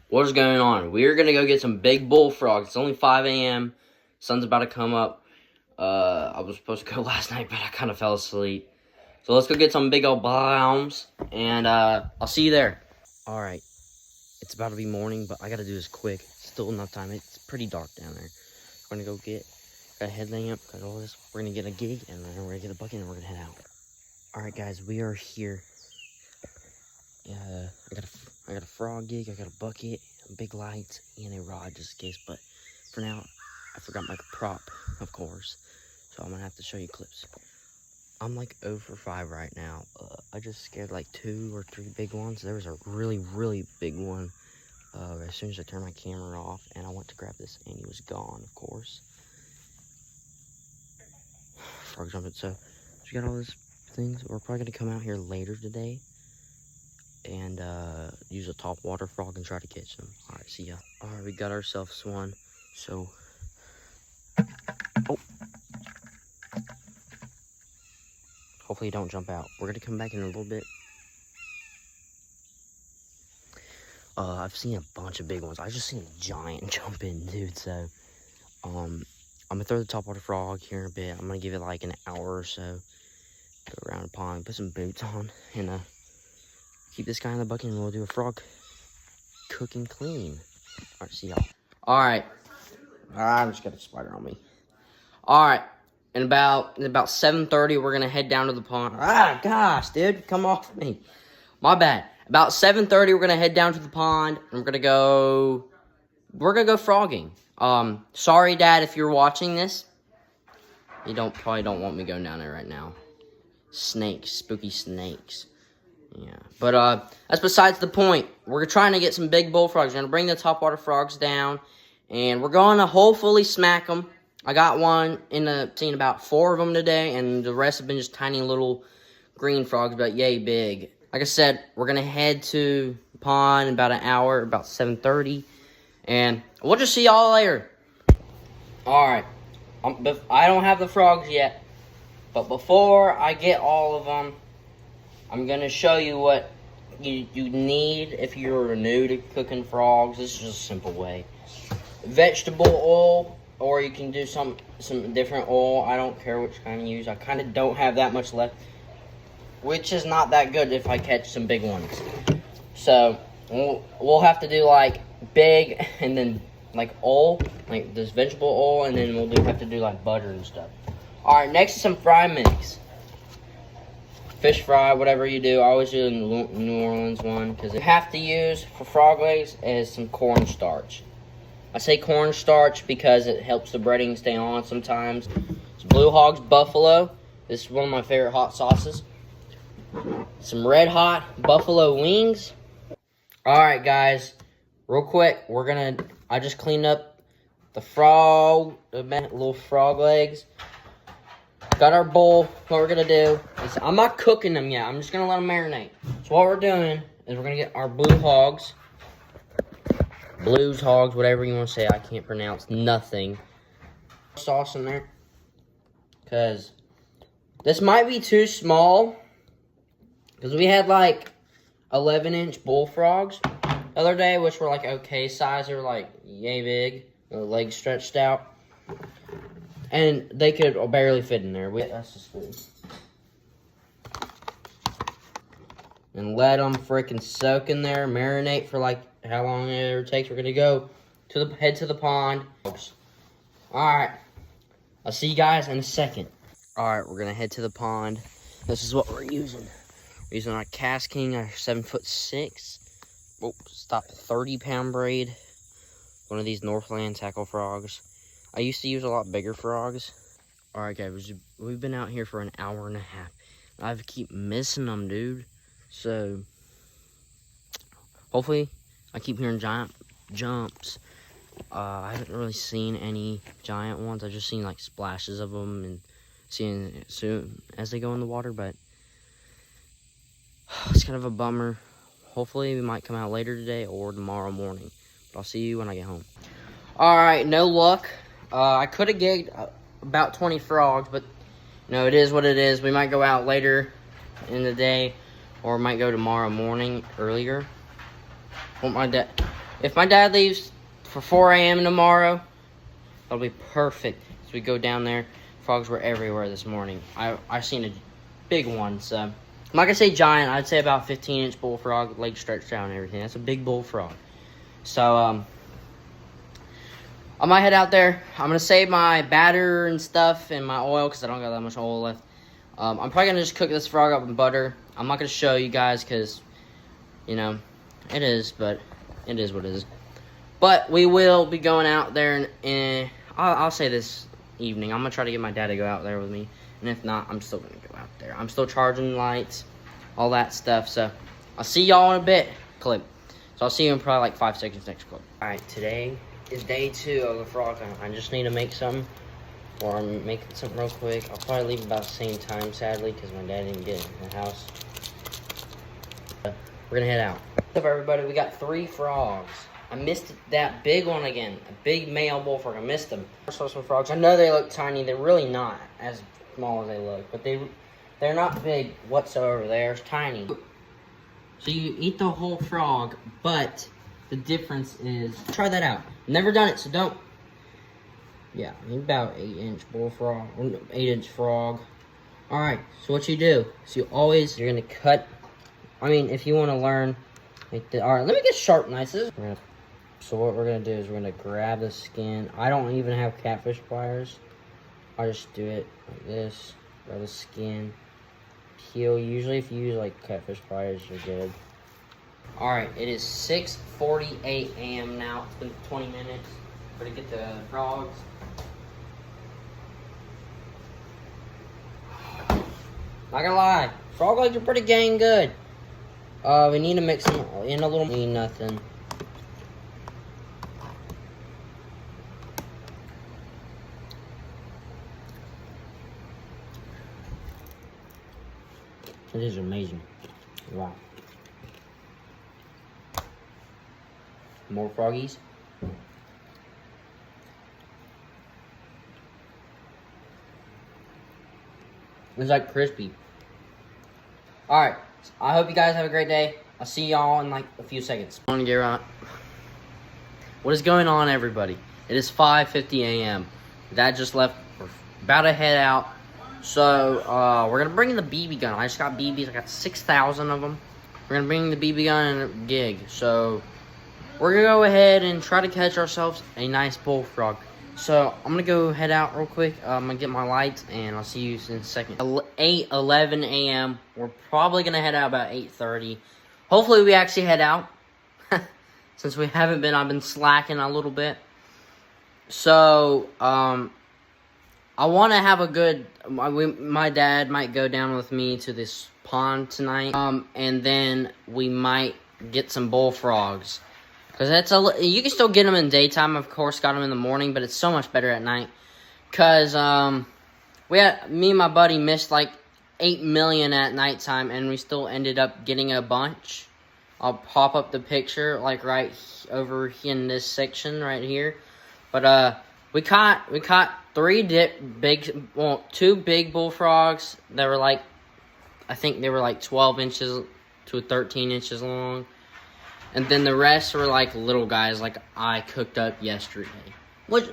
What is going on? We're going to go get some big bullfrogs. It's only 5 a.m. Sun's about to come up. I was supposed to go last night, but I kind of fell asleep. So let's go get some big old bombs, and I'll see you there. All right. It's about to be morning, but I got to do this quick. Still enough time. It's pretty dark down there. We're going to go get a head lamp, got all this. We're going to get a gig, and then we're going to get a bucket, and we're going to head out. All right, guys, we are here. I got a frog gig, I got a bucket, big lights, and a rod just in case. But for now, I forgot my prop, of course. So I'm going to have to show you clips. I'm like 0 for 5 right now. I just scared like 2 or 3 big ones. There was a really, really big one as soon as I turned my camera off. And I went to grab this, and he was gone, of course. Frog jumping. So we got all these things. We're probably going to come out here later today and use a top water frog and try to catch them. All right, see ya. All right, we got ourselves one. So, oh, hopefully you don't jump out. We're gonna come back in a little bit. I've seen a bunch of big ones. I just seen a giant jump in, dude. So, I'm gonna throw the top water frog here in a bit. I'm gonna give it like an hour or so. Go around the pond, put some boots on, and keep this guy in the bucket, and we'll do a frog cooking clean. All right, see y'all. All right. I just got a spider on me. All right. In about 7:30, we're gonna head down to the pond. Ah, gosh, dude, come off me. My bad. About 7:30, we're gonna head down to the pond, and we're gonna go frogging. Sorry, Dad, if you're watching this. You probably don't want me going down there right now. Snakes, spooky snakes. Yeah, but that's besides the point. We're trying to get some big bullfrogs. We're going to bring the topwater frogs down, and we're going to hopefully smack them. I got one seen about 4 of them today, and the rest have been just tiny little green frogs, but yay big. Like I said, we're going to head to the pond in about an hour, about 7:30, and we'll just see y'all later. All right, I don't have the frogs yet, but before I get all of them, I'm going to show you what you need if you're new to cooking frogs. This is just a simple way. Vegetable oil, or you can do some different oil. I don't care which kind you use. I kind of don't have that much left, which is not that good if I catch some big ones. So, we'll have to do like big and then like oil, like this vegetable oil, and then we'll have to do like butter and stuff. Alright, next is some fry mix. Fish fry, whatever you do. I always do the New Orleans one, because you have to use for frog legs is some cornstarch. I say cornstarch because it helps the breading stay on sometimes. It's Blue Hog's Buffalo. This is one of my favorite hot sauces. Some red hot buffalo wings. Alright guys, real quick, I just cleaned up the little frog legs. Got our bowl. What we're going to do is, I'm not cooking them yet. I'm just going to let them marinate. So what we're doing is we're going to get our Blues hogs, whatever you want to say. I can't pronounce nothing. Sauce in there. Because this might be too small. Because we had like 11-inch bullfrogs the other day, which were like okay size. They were like yay big. The legs stretched out. And they could barely fit in there. That's just food. And let them freaking soak in there. Marinate for like how long it takes. We're going to go head to the pond. Alright. I'll see you guys in a second. Alright, we're going to head to the pond. This is what we're using. We're using our Cast King, our 7'6". Oh, stop. 30-pound braid. One of these Northland tackle frogs. I used to use a lot bigger frogs. Alright guys, we've been out here for an hour and a half. I keep missing them, dude. So, hopefully, I keep hearing giant jumps. I haven't really seen any giant ones. I've just seen like splashes of them and seeing it soon as they go in the water. But it's kind of a bummer. Hopefully, we might come out later today or tomorrow morning. But I'll see you when I get home. Alright, no luck. I could have gigged about 20 frogs, but it is what it is. We might go out later in the day, or might go tomorrow morning earlier. If my dad leaves for 4 a.m. tomorrow, that'll be perfect. So we go down there. Frogs were everywhere this morning. I seen a big one, so I'm not gonna say giant. I'd say about 15-inch bullfrog, legs stretched out and everything. That's a big bullfrog. So I might head out there. I'm gonna save my batter and stuff and my oil because I don't got that much oil left. I'm probably gonna just cook this frog up in butter. I'm not gonna show you guys because, you know, it is what it is. But we will be going out there, and I'll say this evening. I'm gonna try to get my dad to go out there with me, and if not, I'm still gonna go out there. I'm still charging lights, all that stuff. So I'll see y'all in a bit. Clip. So I'll see you in probably like 5 seconds next clip. All right, today is day 2 of the frog hunt. I just need to make something, or I'm making something real quick. I'll probably leave about the same time, sadly, because my dad didn't get in the house. We're gonna head out. What's up, everybody? We got 3 frogs. I missed that big one again. A big male bullfrog. I missed them. I saw some frogs. I know they look tiny. They're really not as small as they look, but they're not big whatsoever. They're tiny. So you eat the whole frog, but the difference is, try that out. Never done it, so don't. Yeah, about 8-inch bullfrog, 8-inch frog. All right. So what you do? So you're gonna cut. I mean, if you want to learn, all right. Let me get sharp knives. So what we're gonna do is we're gonna grab the skin. I don't even have catfish pliers. I just do it like this. Grab the skin, peel. Usually, if you use like catfish pliers, you're good. All right, it is 6:48 a.m. now. It's been 20 minutes. We're gonna get the frogs. Not gonna lie, frog legs are pretty dang good. We need to mix them in a little. Need nothing. It is amazing. Wow. More froggies. It's like crispy. Alright. I hope you guys have a great day. I'll see y'all in like a few seconds. I want to get right. What is going on, everybody? It is 5:50 a.m. Dad just left. We're about to head out. So, we're going to bring in the BB gun. I just got BBs. I got 6,000 of them. We're going to bring the BB gun and a gig. So, we're going to go ahead and try to catch ourselves a nice bullfrog. So, I'm going to go head out real quick. I'm going to get my lights, and I'll see you in a second. 8:11 a.m. We're probably going to head out about 8:30. Hopefully, we actually head out. Since we haven't been, I've been slacking a little bit. So, I want to have a good. My dad might go down with me to this pond tonight, and then we might get some bullfrogs, because you can still get them in daytime. Of course, got them in the morning, but it's so much better at night. Cause me and my buddy missed like 8 million at nighttime, and we still ended up getting a bunch. I'll pop up the picture like right over in this section right here, but we caught 2 big bullfrogs that were like, I think they were like 12 inches to 13 inches long. And then the rest were like little guys like I cooked up yesterday. Which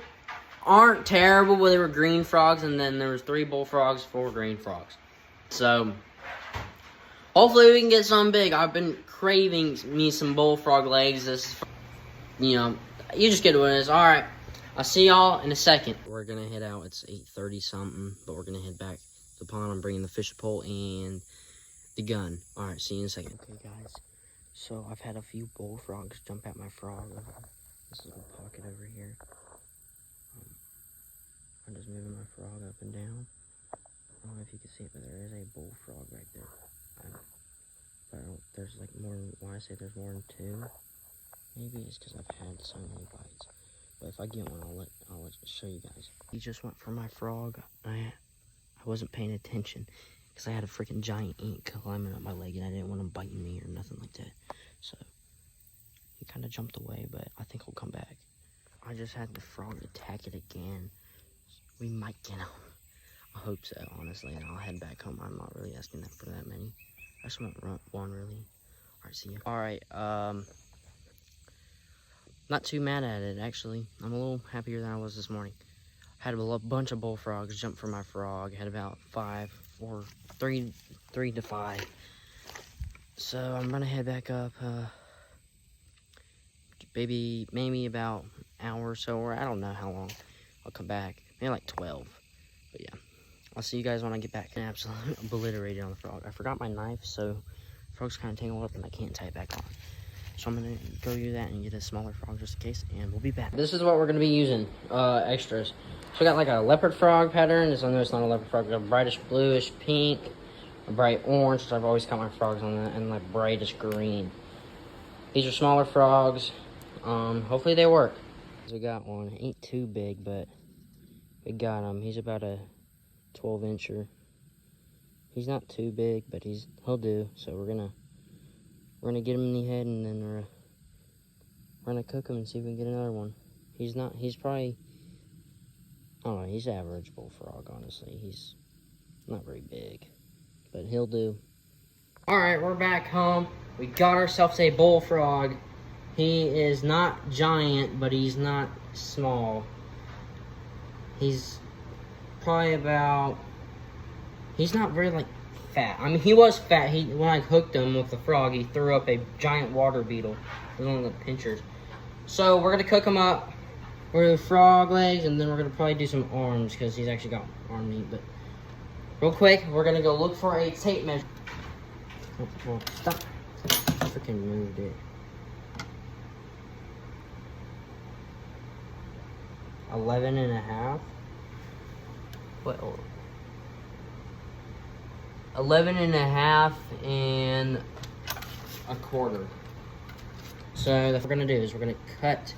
aren't terrible, but they were green frogs. And then there was 3 bullfrogs, 4 green frogs. So, hopefully we can get something big. I've been craving me some bullfrog legs. You just get what it is. Alright. I'll see y'all in a second. We're gonna head out. It's 8:30 something, but we're gonna head back to the pond. I'm bringing the fishing pole and the gun. All right, see you in a second. Okay, guys. So I've had a few bullfrogs jump at my frog. This little pocket over here. I'm just moving my frog up and down. I don't know if you can see it, but there is a bullfrog right there. There's like more. Why I say there's more than 2? Maybe it's because I've had so many bites. But if I get one, I'll show you guys. He just went for my frog. I wasn't paying attention because I had a freaking giant ant climbing up my leg, and I didn't want him biting me or nothing like that. So he kind of jumped away, but I think he'll come back. I just had the frog attack it again. We might get him. I hope so, honestly, and I'll head back home. I'm not really asking that for that many. I just want one, really. All right, see you. All right, Not too mad at it, actually. I'm a little happier than I was this morning. Had a bunch of bullfrogs jump for my frog. Had about 3 to 5. So I'm gonna head back up. Maybe about an hour or so, or I don't know how long. I'll come back. Maybe like 12. But yeah, I'll see you guys when I get back. Absolutely obliterated on the frog. I forgot my knife, so frog's kind of tangled up and I can't tie it back on. So I'm gonna go do that and get a smaller frog just in case, and we'll be back. This is what we're gonna be using, extras. So we got like a leopard frog pattern. I know it's not a leopard frog. We got a brightish bluish pink, a bright orange, which I've always caught my frogs on that, and like brightish green. These are smaller frogs. Hopefully they work. We got one. Ain't too big, but we got him. He's about a 12-incher. He's not too big, but he'll do. So we're gonna get him in the head, and then we're gonna cook him and see if we can get another one. He's probably, I don't know, he's average bullfrog, honestly. He's not very big, but he'll do. All right, we're back home. We got ourselves a bullfrog. He is not giant, but he's not small. He's probably about, he's not very, like, fat. I mean, he was fat. When I hooked him with the frog, he threw up a giant water beetle. It was one of the pinchers. So we're gonna cook him up. We're gonna do frog legs, and then we're gonna probably do some arms, because he's actually got arm meat. But real quick, we're gonna go look for a tape measure. Oh, stop. I freaking moved it. 11.5. What? 11.5 and a quarter. So what we're gonna do is we're gonna cut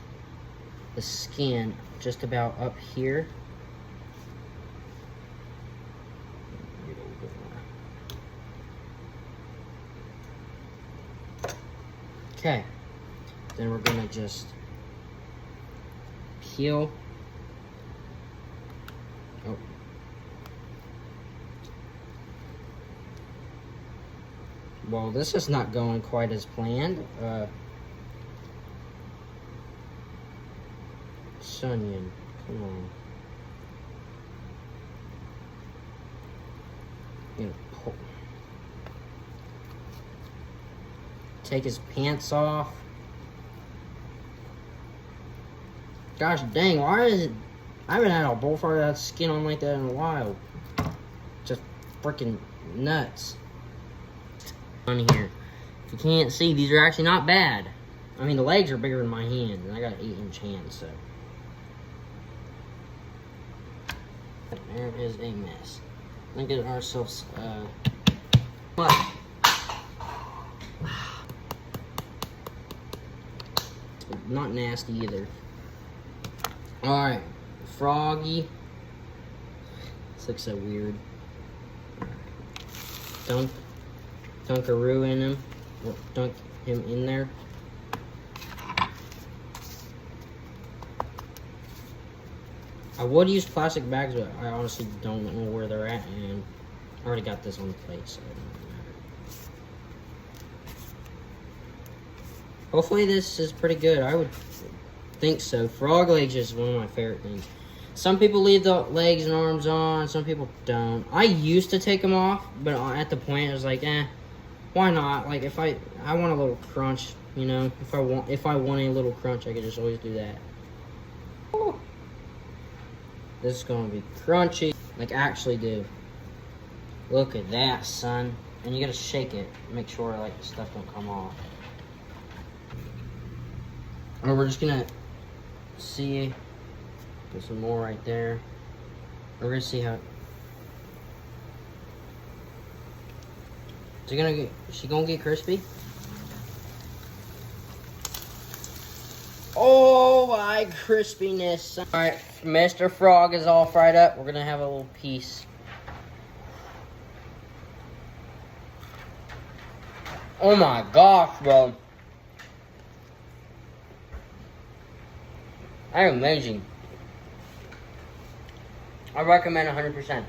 the skin just about up here. Okay. Then we're gonna just peel. Oh. Well, this is not going quite as planned. Sunyan, come on. Take his pants off. Gosh dang, why is it? I haven't had a bullfrog without skin on like that in a while. Just freaking nuts. On here. If you can't see, these are actually not bad. I mean, the legs are bigger than my hand, and I got an 8-inch hand, so. There is a mess. Let's get ourselves, what? Not nasty either. Alright, Froggy. This looks so weird. Dunkaroo in him. Dunk him in there. I would use plastic bags, but I honestly don't know where they're at, and I already got this on the plate, so it doesn't matter. Hopefully this is pretty good. I would think so. Frog legs is one of my favorite things. Some people leave the legs and arms on, some people don't. I used to take them off, but at the point I was like, why not? Like, if I want a little crunch, you know, if I want a little crunch, I could just always do that. Ooh. This is gonna be crunchy, like actually do. Look at that, son. And you gotta shake it, make sure like the stuff don't come off. Or we're just gonna see, put some more right there. We're gonna see how. Is she gonna get crispy? Oh my crispiness. Alright, Mr. Frog is all fried up. We're gonna have a little piece. Oh my gosh, bro. That's amazing. I recommend 100%.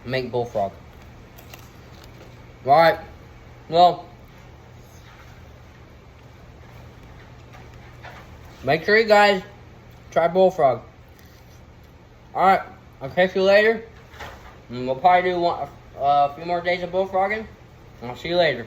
Make bullfrog. Alright. Well, make sure you guys try Bullfrog. Alright, I'll catch you later. And we'll probably do a few more days of bullfrogging. I'll see you later.